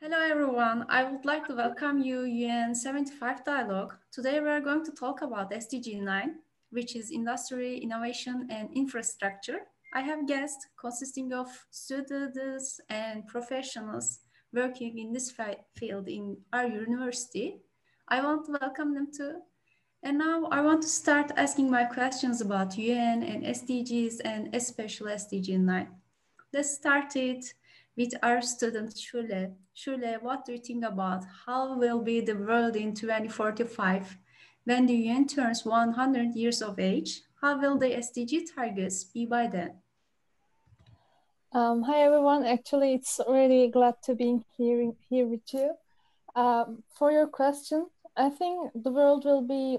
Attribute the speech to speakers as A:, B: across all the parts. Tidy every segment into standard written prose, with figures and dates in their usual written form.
A: Hello everyone, I would like to welcome you UN 75 Dialogue. Today we are going to talk about SDG 9, which is Industry, Innovation and Infrastructure. I have guests consisting of students and professionals working in this field in our university. I want to welcome them too. And now I want to start asking my questions about UN and SDGs and especially SDG 9. Let's start it with our student Shule. Shule, what do you think about how will be the world in 2045 when the UN turns 100 years of age? How will the SDG targets be by then?
B: Hi everyone. Actually, it's really glad to be here with you. For your question, I think the world will be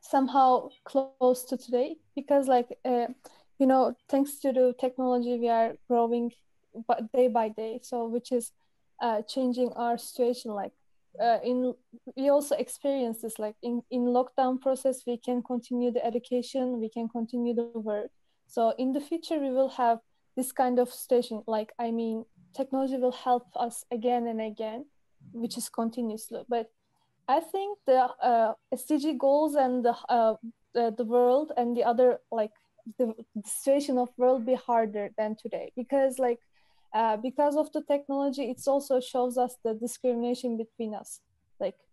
B: somehow close to today because, thanks to the technology, we are growing day by day. So, which is changing our situation. We also experience this. Like in lockdown process, we can continue the education, we can continue the work. So in the future, we will have this kind of situation. Technology will help us again and again, which is continuously. But I think the SDG goals and the world and the other the situation of world be harder than today because of the technology. It also shows us the discrimination between us.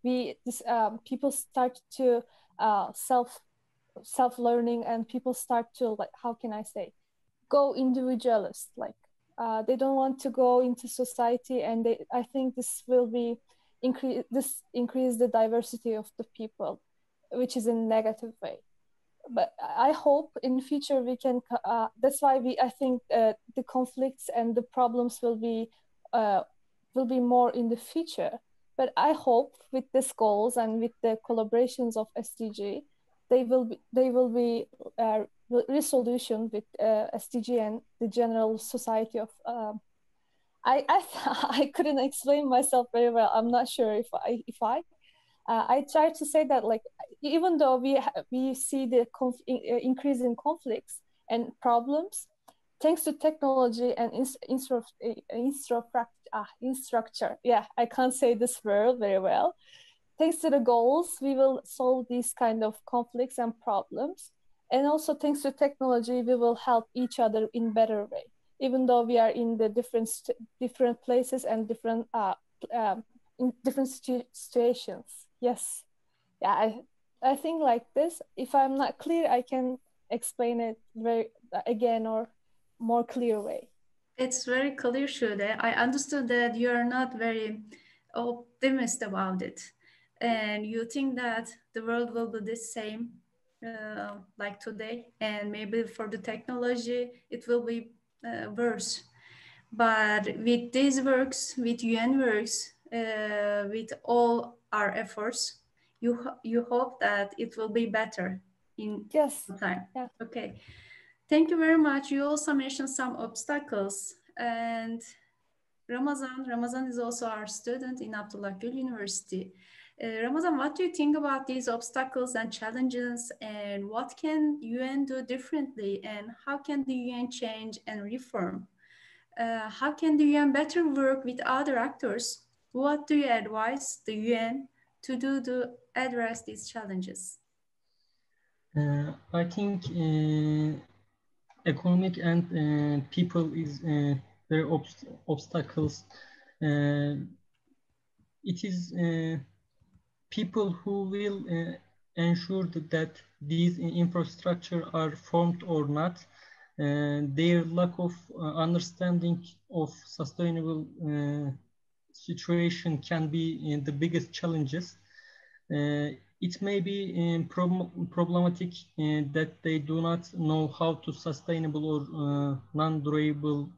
B: People start to self learning, and people start to how can I say, go individualist. They don't want to go into society, and I think this will be increase the diversity of the people, which is in a negative way. But I hope in the future we can. That's why I think the conflicts and the problems will be more in the future. But I hope with these goals and with the collaborations of SDG, they will be resolution with SDG and the general society of. I couldn't explain myself very well. I'm not sure if I try to say that even though we see the increase in conflicts and problems, thanks to technology and infrastructure. Yeah, I can't say this word very well. Thanks to the goals, we will solve these kind of conflicts and problems. And also thanks to technology, we will help each other in better way. Even though we are in the different places and different in different situations. Yes, yeah. I think like this. If I'm not clear, I can explain it again or more clear way.
A: It's very clear, Shude. I understood that you are not very optimistic about it, and you think that the world will be the same like today, and maybe for the technology it will be worse. But with these works, with UN works, with all our efforts, you hope that it will be better in time.
B: Yeah.
A: Okay. Thank you very much. You also mentioned some obstacles, and Ramazan is also our student in Abdullah Gül University. Ramazan, what do you think about these obstacles and challenges, and what can UN do differently, and how can the UN change and reform? How can the UN better work with other actors? What do you advise the UN to do to address these challenges?
C: I think economic and people is very obstacles. It is people who will ensure that these infrastructure are formed or not. Their lack of understanding of sustainable situation can be the biggest challenges. It may be problematic that they do not know how to sustainable or non-durable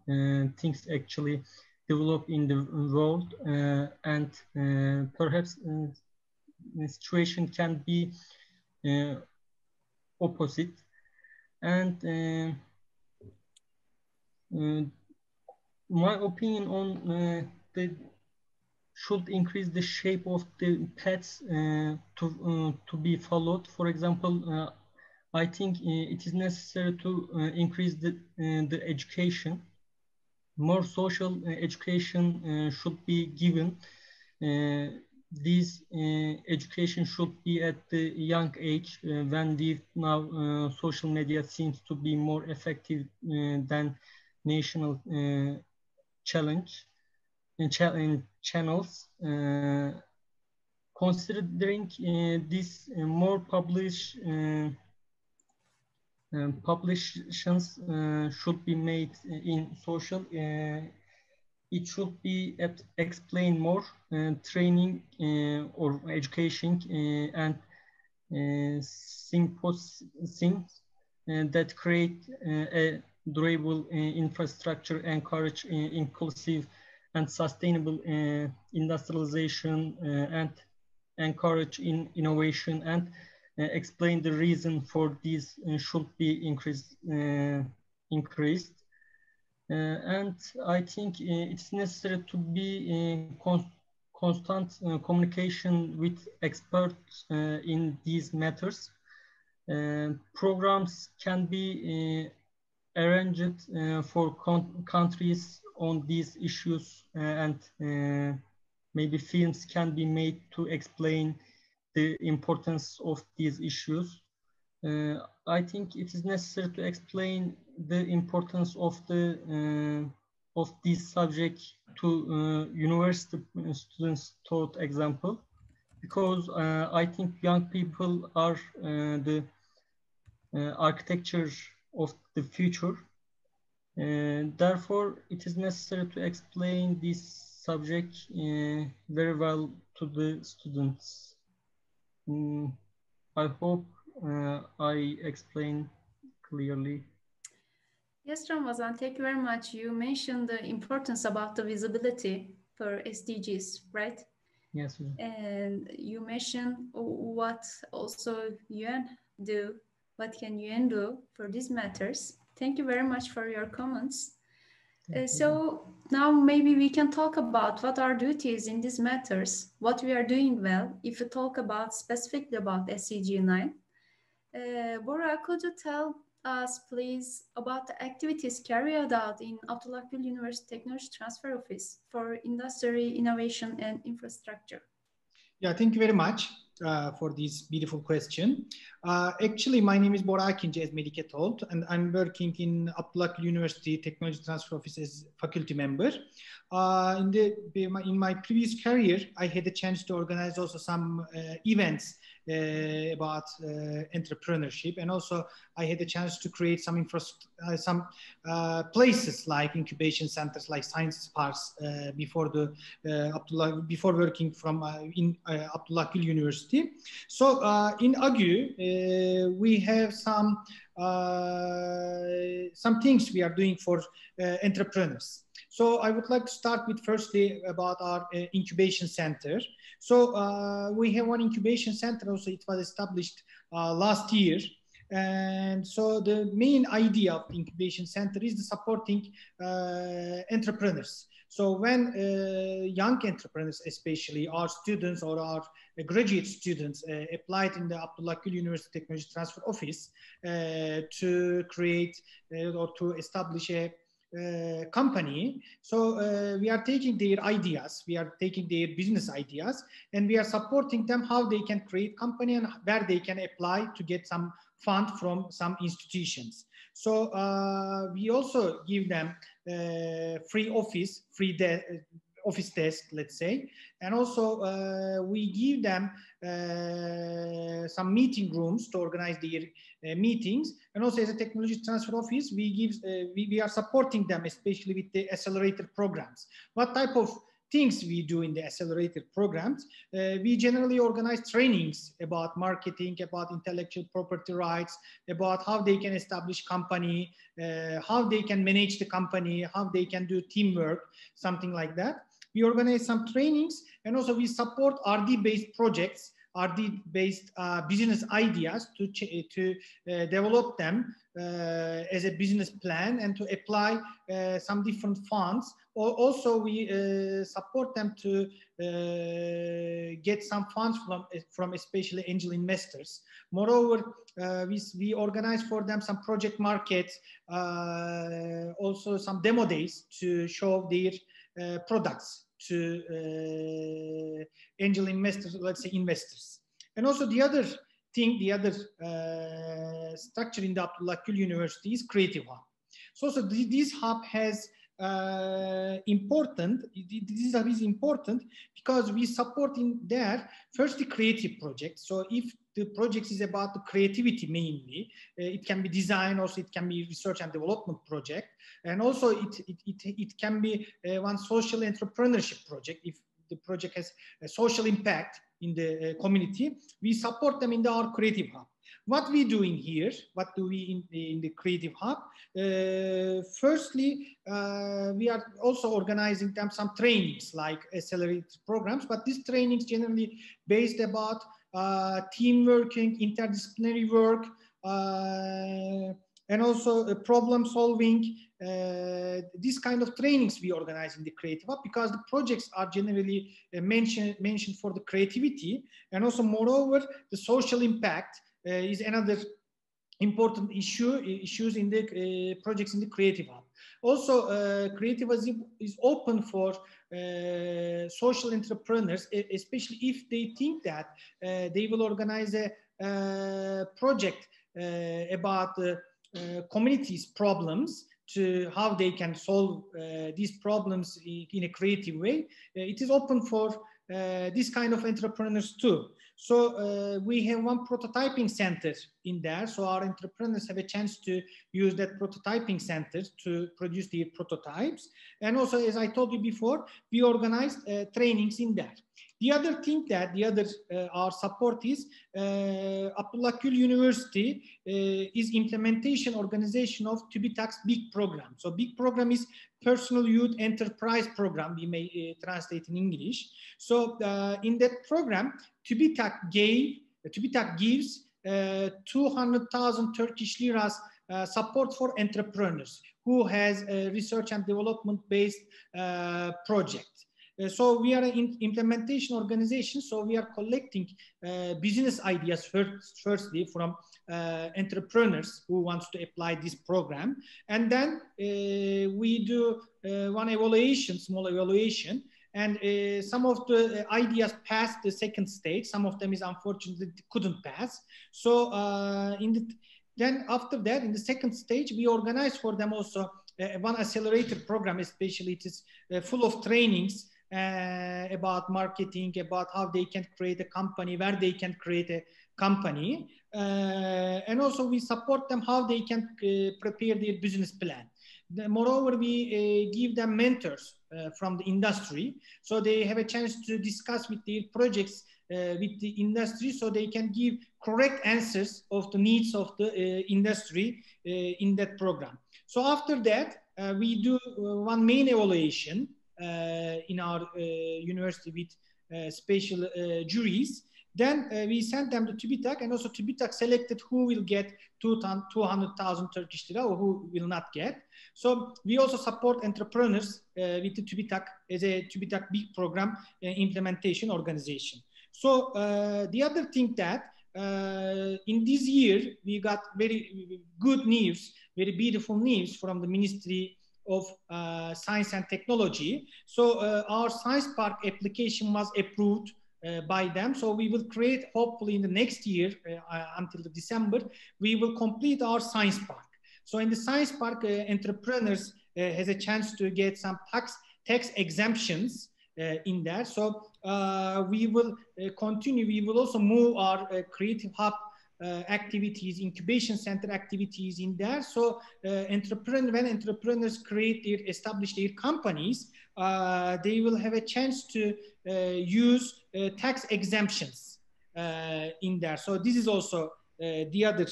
C: things actually develop in the world, and perhaps the situation can be opposite. And my opinion on the should increase the shape of the paths to be followed. For example, I think it is necessary to increase the education. more social education should be given. This education should be at the young age when we now social media seems to be more effective than national challenge channels. Considering this more publications should be made in social, it should be explained more training or education and symposiums that create a durable infrastructure, encourage inclusive and sustainable industrialization and encourage innovation, and explain the reason for this should be increased. And I think it's necessary to be in constant communication with experts in these matters. Programs can be arranged for countries on these issues, and maybe films can be made to explain the importance of these issues. I think it is necessary to explain the importance of this subject to university students taught example, because I think young people are the architecture of the future. Therefore, it is necessary to explain this subject very well to the students. I hope I explained clearly.
A: Yes, Ramazan, thank you very much. You mentioned the importance about the visibility for SDGs, right?
C: Yes.
A: And you mentioned what also UN do, what can UN do for these matters. Thank you very much for your comments. So now maybe we can talk about what our duties in these matters, what we are doing well. If you talk about specifically about SDG 9, Bora, could you tell us, please, about the activities carried out in Abdullah Gül University Technology Transfer Office for Industry, Innovation and Infrastructure?
D: Yeah, thank you very much for this beautiful question. Actually, my name is Bora Akinci, as Melike told, and I'm working in Abdullah Gül University Technology Transfer Office as faculty member. In my previous career, I had a chance to organize also some events about entrepreneurship, and also I had a chance to create some places like incubation centers, like science parks before working from in Abdullah Gül University. So in AGU, we have some things we are doing for entrepreneurs. So I would like to start with firstly about our incubation center. So we have one incubation center also. It was established last year. And so the main idea of the incubation center is the supporting entrepreneurs. So when young entrepreneurs, especially our students or our graduate students, applied in the Abdullah Gül University Technology Transfer Office to create or to establish a company. So we are taking their ideas, we are taking their business ideas, and we are supporting them how they can create company and where they can apply to get some fund from some institutions. So we also give them free office desk, let's say, and also we give them some meeting rooms to organize their meetings. And also as a technology transfer office, we are supporting them, especially with the accelerator programs. What type of things we do in the accelerator programs? We generally organize trainings about marketing, about intellectual property rights, about how they can establish company, how they can manage the company, how they can do teamwork, something like that. We organize some trainings, and also we support RD-based projects RD-based business ideas to develop them as a business plan and to apply some different funds. Also, we support them to get some funds from especially angel investors. Moreover, we organize for them some project markets, also some demo days to show their products to angel investors, let's say investors. And also the other thing, the other structure in the Abdullah Gül University is Creative Hub. So this hub has important, this hub is important because we support in there first the creative projects. So if the project is about the creativity mainly, it can be design, also it can be research and development project, and also it can be one social entrepreneurship project. If the project has a social impact in the community, we support them in our Creative Hub. What we do in here, what do we in the Creative Hub? Firstly, we are also organizing them some trainings like accelerated programs, but these trainings generally based about team working, interdisciplinary work, and also problem solving. This kind of trainings we organize in the Creative Hub because the projects are generally mentioned for the creativity, and also moreover the social impact is another important issues in the projects in the Creative Hub. Also, Creative Hub is open for social entrepreneurs, especially if they think that they will organize a project about communities' problems, to how they can solve these problems in a creative way. It is open for this kind of entrepreneurs too. So we have one prototyping center in there. So our entrepreneurs have a chance to use that prototyping center to produce their prototypes. And also, as I told you before, we organized trainings in there. The other thing that our support is Abdullah Gül University is implementation organization of TÜBİTAK's BIG program. So BIG program is Personal Youth Enterprise Program, we may translate in English. So in that program, TÜBİTAK gives 200,000 Turkish liras support for entrepreneurs who has a research and development based project. So we are an implementation organization, so we are collecting business ideas firstly from entrepreneurs who wants to apply this program. And then we do one evaluation, small evaluation, and some of the ideas passed the second stage. Some of them is unfortunately couldn't pass. So then after that, in the second stage, we organize for them also one accelerated program, especially it is full of trainings about marketing, about how they can create a company, where they can create a company. And also we support them how they can prepare their business plan. Moreover, we give them mentors from the industry, so they have a chance to discuss with their projects with the industry, so they can give correct answers of the needs of the industry in that program. So after that, we do one main evaluation in our university with special juries. Then we sent them to TÜBİTAK, and also TÜBİTAK selected who will get 200,000 Turkish lira or who will not get. So we also support entrepreneurs with the TÜBİTAK as a TÜBİTAK big program implementation organization. So the other thing that in this year we got very good news, very beautiful news from the Ministry of Science and Technology. So our Science Park application was approved by them. So we will create, hopefully in the next year, until the December, we will complete our Science Park. So in the Science Park, entrepreneurs has a chance to get some tax exemptions in there. So we will continue, we will also move our Creative Hub activities, incubation center activities in there. So when entrepreneurs establish their companies, they will have a chance to use tax exemptions in there. So this is also the other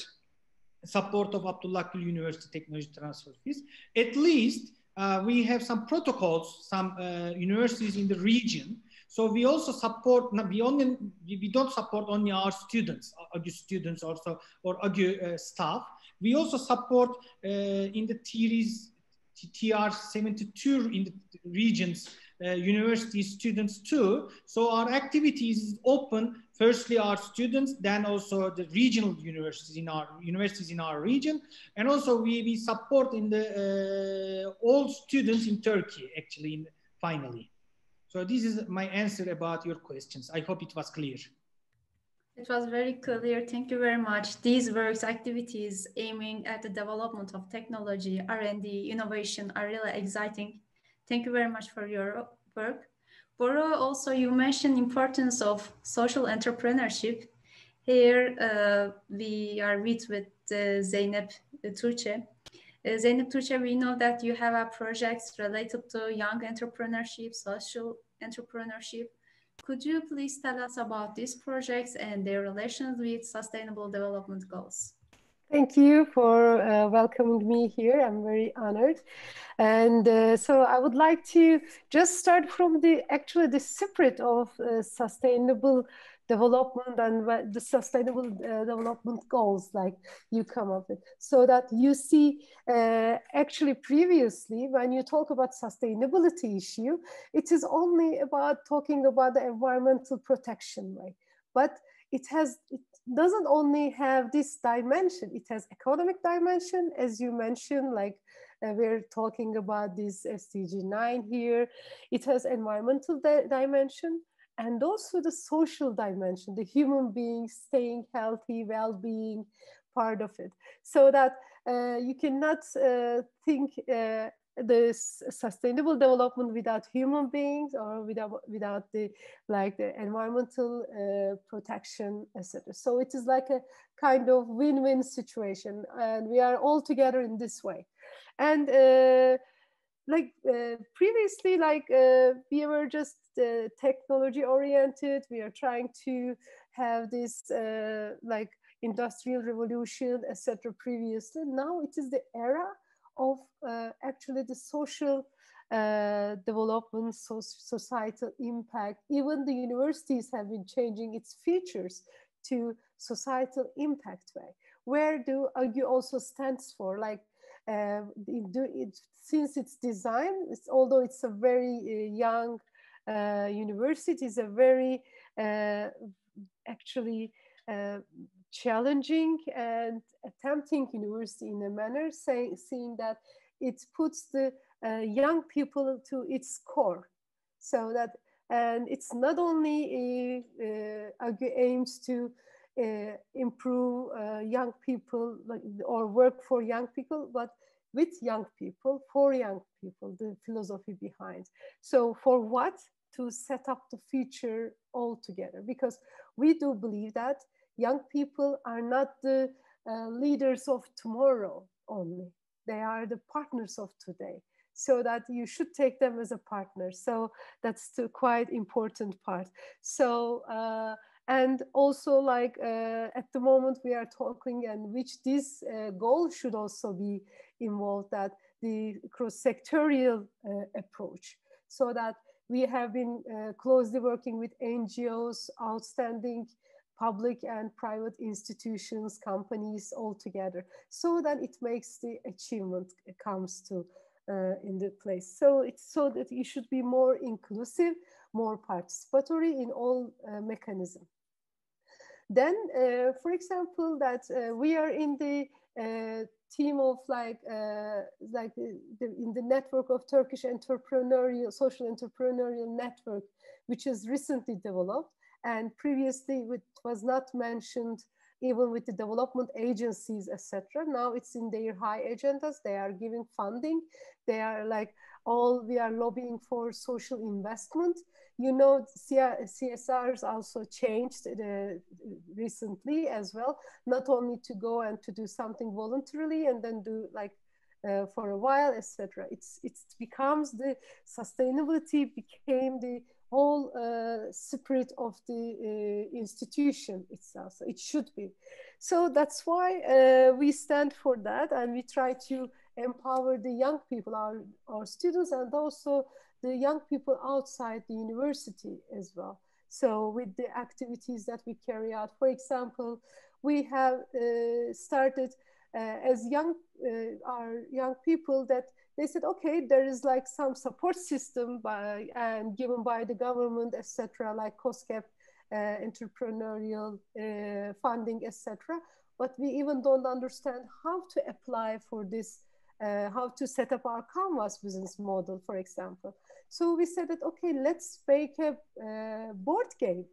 D: support of Abdullah Gül University Technology Transfer Fees. At least we have some protocols, some universities in the region. So we also support, we don't support only our students, AGU students also, or AGU staff. We also support in the TR72 in the regions, university students too. So our activities is open, firstly our students, then also the regional universities in our region. And also we support in the all students in Turkey, actually, finally. So this is my answer about your questions. I hope it was clear.
A: It was very clear. Thank you very much. These works activities aiming at the development of technology, R&D, innovation are really exciting. Thank you very much for your work. Bora, also you mentioned importance of social entrepreneurship. Here we are with Zeynep Tuğçe. Zeynep Tuğçe, we know that you have projects related to young entrepreneurship, social entrepreneurship. Could you please tell us about these projects and their relations with sustainable development goals?
E: Thank you for welcoming me here. I'm very honored. And so I would like to just start from the spirit of sustainable development and the sustainable development goals like you come up with, so that you see actually previously when you talk about sustainability issue, it is only about talking about the environmental protection, right? But it doesn't only have this dimension, it has economic dimension, as you mentioned, like we're talking about this SDG 9 here. It has environmental dimension and also the social dimension, the human being staying healthy, well-being, part of it. So that you cannot think this sustainable development without human beings or without the environmental protection, etc. So it is like a kind of win-win situation, and we are all together in this way. And previously, we were just technology oriented. We are trying to have this industrial revolution, etc. previously. Now it is the era of actually the social development, societal impact. Even the universities have been changing its features to societal impact way. Where do AGU also stands for? Since its design, although it's a very young university, it's a very challenging and attempting university in a manner, seeing that it puts the young people to its core. So that, and it's not only AGU aims to improve young people or work for young people, but with young people, for young people, the philosophy behind. So for what? To set up the future all together, because we do believe that young people are not the leaders of tomorrow only. They are the partners of today. So that you should take them as a partner. So that's the quite important part. So, and also at the moment we are talking, and which this goal should also be involved, that the cross-sectorial approach, so that we have been closely working with NGOs, outstanding public and private institutions, companies all together, so that it makes the achievement comes to in the place. So it's so that you should be more inclusive, more participatory in all mechanisms. Then, for example, that we are in the team of in the network of Turkish entrepreneurial, social entrepreneurial network, which is recently developed. And previously it was not mentioned even with the development agencies, etc. Now it's in their high agendas. They are giving funding. They are we are lobbying for social investment. You know, CSRs also changed recently as well, not only to go and to do something voluntarily and then do for a while, etc. It becomes the sustainability became the whole spirit of the institution itself. So it should be. So that's why we stand for that, and we try to empower the young people, our students, and also the young people outside the university as well. So with the activities that we carry out, for example, we have started as our young people that they said, okay, there is like some support system and given by the government, etc., like COSGAP, entrepreneurial funding, etc. But we even don't understand how to apply for this, how to set up our Canvas business model, for example. So we said that, okay, let's make a board game.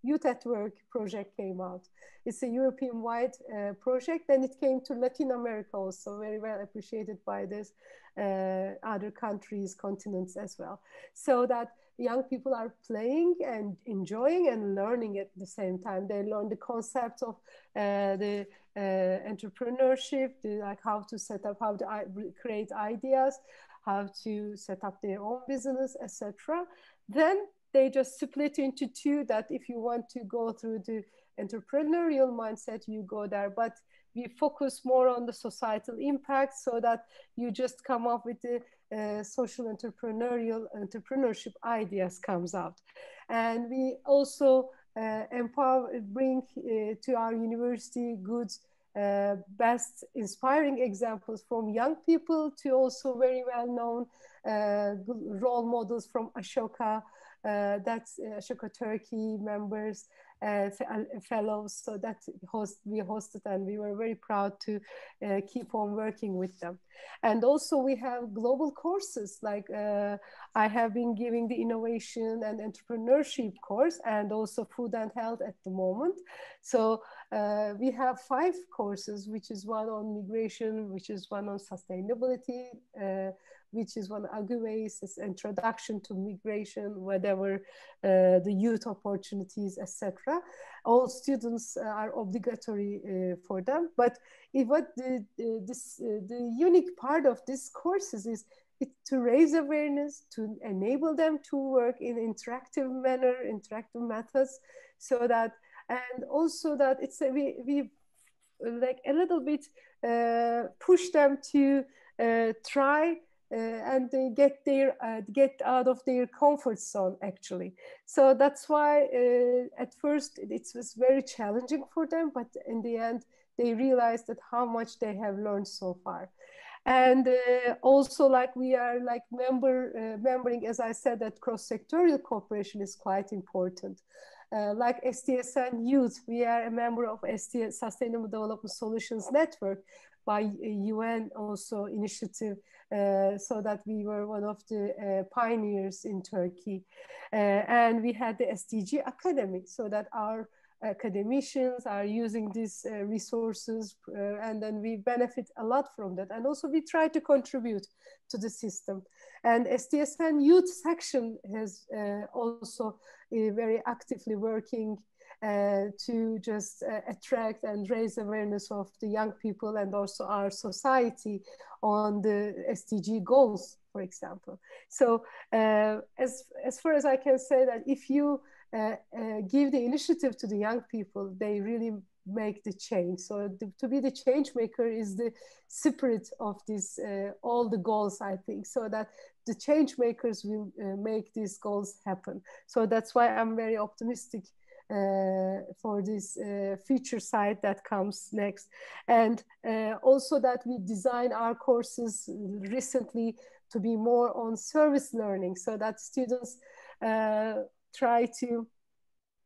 E: Youth at Work project came out. It's a European-wide project, and it came to Latin America also, very well appreciated by this other countries, continents as well. So that young people are playing and enjoying and learning at the same time. They learn the concept of the entrepreneurship, like how to set up, how to create ideas, how to set up their own business, etc. Then they just split into two, that if you want to go through the entrepreneurial mindset, you go there. But we focus more on the societal impact, so that you just come up with the social entrepreneurship ideas comes out. And we also bring to our university good, best inspiring examples from young people to also very well-known role models from Ashoka, that's Ashoka Turkey members, fellows, so that we hosted, and we were very proud to keep on working with them. And also we have global courses, like I have been giving the innovation and entrepreneurship course, and also food and health at the moment. So we have 5 courses, which is one on migration, which is one on sustainability, which is one AGU-United introduction to migration, whatever the youth opportunities, etc. All students are obligatory for them. But what the unique part of these courses is to raise awareness, to enable them to work in interactive manner, interactive methods, so that, and also that it's we like a little bit push them to try and they get out of their comfort zone, actually. So that's why at first it was very challenging for them, but in the end they realized that how much they have learned so far. And also, like, we are like membering, as I said, that cross-sectorial cooperation is quite important. Like SDSN Youth, we are a member of Sustainable Development Solutions Network by UN also initiative, so that we were one of the pioneers in Turkey. And we had the SDG Academy, so that our academicians are using these resources, and then we benefit a lot from that. And also we try to contribute to the system. And SDSN Youth section has also very actively working to just attract and raise awareness of the young people and also our society on the SDG goals, for example. So as far as I can say, that if you give the initiative to the young people, they really make the change. So to be the change maker is the spirit of this, all the goals, I think, so that the change makers will make these goals happen. So that's why I'm very optimistic for this future side that comes next. And also that we design our courses recently to be more on service learning, so that students try to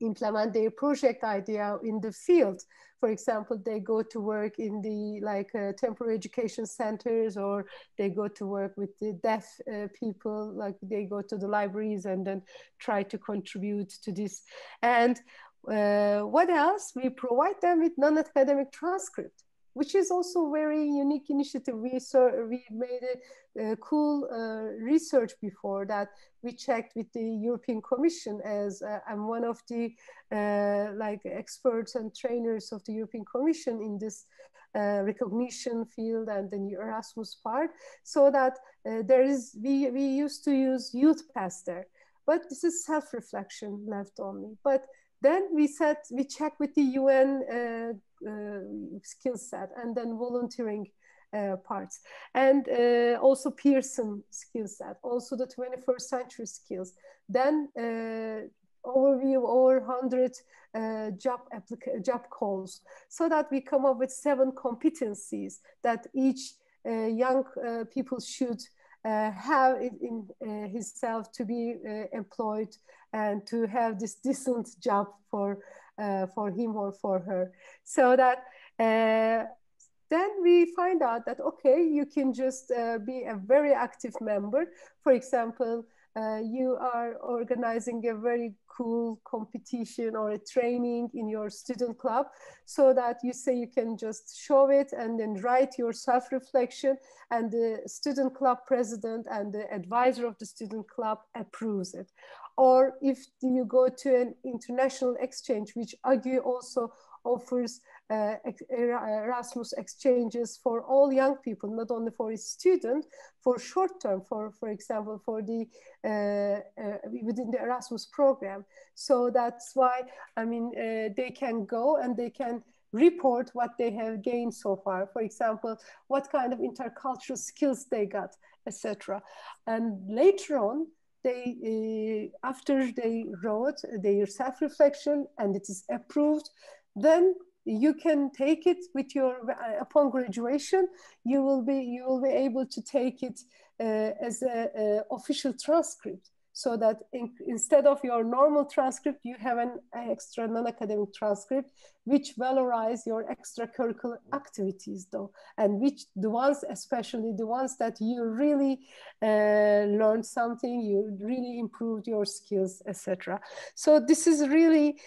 E: implement their project idea in the field. For example, they go to work in the temporary education centers, or they go to work with the deaf people, like they go to the libraries and then try to contribute to this. And what else? We provide them with non-academic transcript, which is also a very unique initiative. We made a cool research before that. We checked with the European Commission, as I'm one of the experts and trainers of the European Commission in this recognition field and the Erasmus part, so that we used to use Youth Pass there, but this is self-reflection left only. But then we checked with the UN skill set, and then volunteering parts. And also Pearson skill set, also the 21st century skills. Then overview over 100 job calls, so that we come up with 7 competencies that each young people should have in himself to be employed and to have this decent job for him or for her. So that then we find out that, okay, you can just be a very active member. For example, you are organizing a very cool competition or a training in your student club, so that you say you can just show it and then write your self-reflection, and the student club president and the advisor of the student club approves it. Or if you go to an international exchange, which AGU also offers Erasmus exchanges for all young people, not only for its students, for short term, for example, for the within the Erasmus program. So that's why, I mean, they can go and they can report what they have gained so far. For example, what kind of intercultural skills they got, etc. And later on, they after they wrote their self-reflection and it is approved, then you can take it with your upon graduation. You will be able to take it as a official transcript, so that instead of your normal transcript, you have an extra non-academic transcript, which valorize your extracurricular activities, though, and which the ones, especially the ones that you really learned something, you really improved your skills, etc. So this is really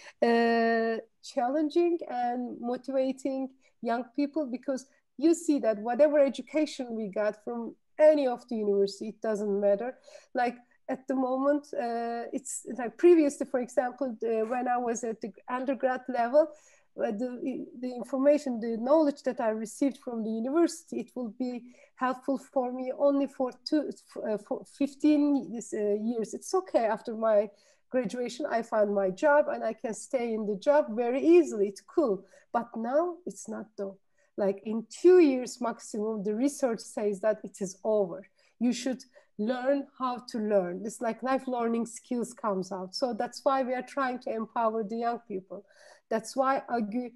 E: challenging and motivating young people, because you see that whatever education we got from any of the university, it doesn't matter. Like at the moment, it's like previously, for example, when I was at the undergrad level, the information, the knowledge that I received from the university, it will be helpful for me only for 15 years. It's okay. After my graduation, I found my job and I can stay in the job very easily. It's cool. But now it's not though. Like in 2 years maximum, the research says that it is over. You should learn how to learn. It's like life learning skills comes out. So that's why we are trying to empower the young people. That's why AGU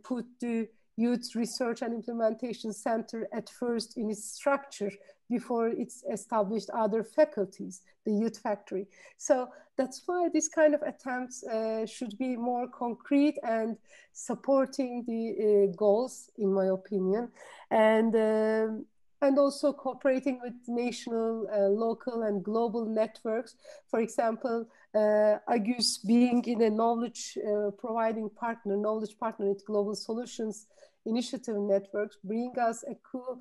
E: put the Youth Research and Implementation Center at first in its structure before it's established other faculties, the Youth Factory. So that's why this kind of attempts should be more concrete and supporting the goals, in my opinion, and also cooperating with national, local, and global networks. For example, AGU's being in a knowledge providing partner, knowledge partner with Global Solutions Initiative networks, bring us a cool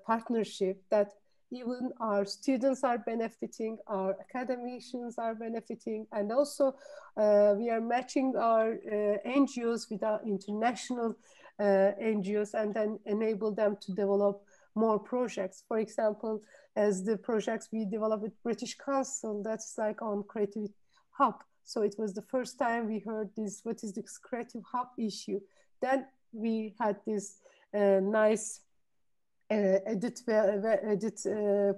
E: partnership that even our students are benefiting, our academicians are benefiting, and also we are matching our NGOs with our international NGOs, and then enable them to develop more projects. For example, as the projects we developed with British Council, that's like on Creative Hub. So it was the first time we heard this, what is this Creative Hub issue? Then we had this nice edit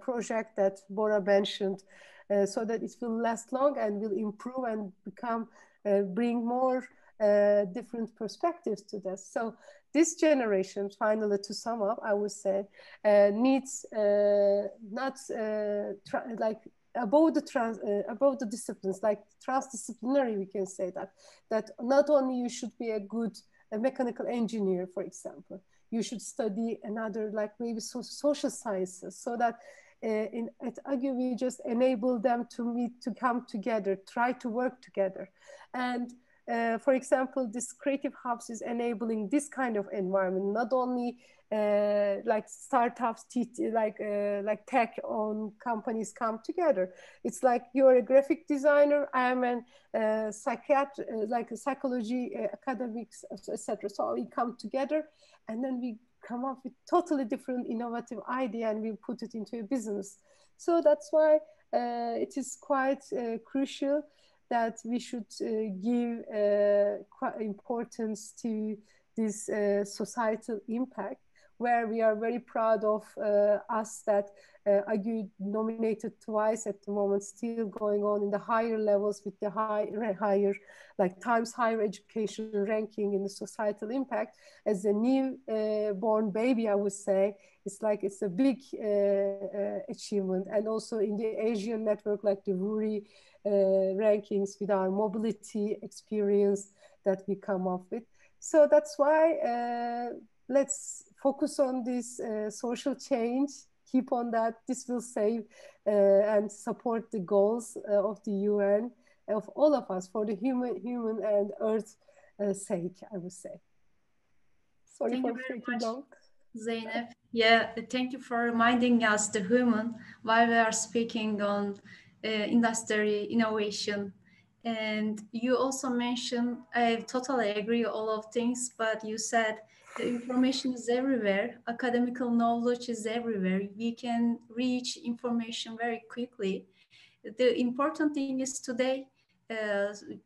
E: project that Bora mentioned, so that it will last long and will improve and become, bring more different perspectives to this. So this generation, finally, to sum up, I would say, needs not like above the disciplines, like transdisciplinary, we can say that not only you should be a good mechanical engineer, for example, you should study another, like maybe social sciences, so that at AGU we just enable them to meet, to come together, try to work together. And for example, this Creative Hubs is enabling this kind of environment, not only like startups, like tech-owned companies come together. It's like you're a graphic designer, I am a psychiatrist, like a psychology, academics, etc. So we come together, and then we come up with totally different innovative idea, and we put it into a business. So that's why it is quite crucial that we should give importance to this societal impact. where we are very proud of us that AGU nominated twice at the moment, still going on in the higher levels with the higher, like Times Higher Education ranking in the societal impact. As a new born baby, I would say, it's a big achievement. And also in the Asian network, like the RURI rankings with our mobility experience that we come up with. So that's why let's focus on this social change, keep on that. This will save and support the goals of the UN, of all of us, for the human and earth sake, I would say. Sorry
A: Thank
E: for
A: you very
E: taking
A: much,
E: long.
A: Zeynep. Yeah, thank you for reminding us the human while we are speaking on industry innovation. And you also mentioned, I totally agree all of things, but you said the information is everywhere, academical knowledge is everywhere. We can reach information very quickly. The important thing is today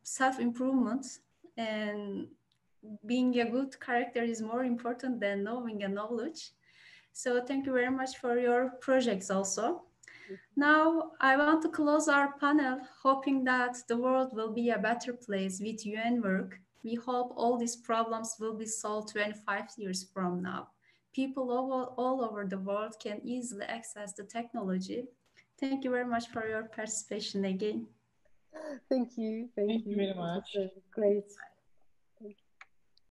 A: self-improvement, and being a good character is more important than knowing a knowledge. So thank you very much for your projects also. Now I want to close our panel, hoping that the world will be a better place with UN work. We hope all these problems will be solved 25 years from now. People all over the world can easily access the technology. Thank you very much for your participation again.
E: Thank you.
D: Thank you very much.
E: Great.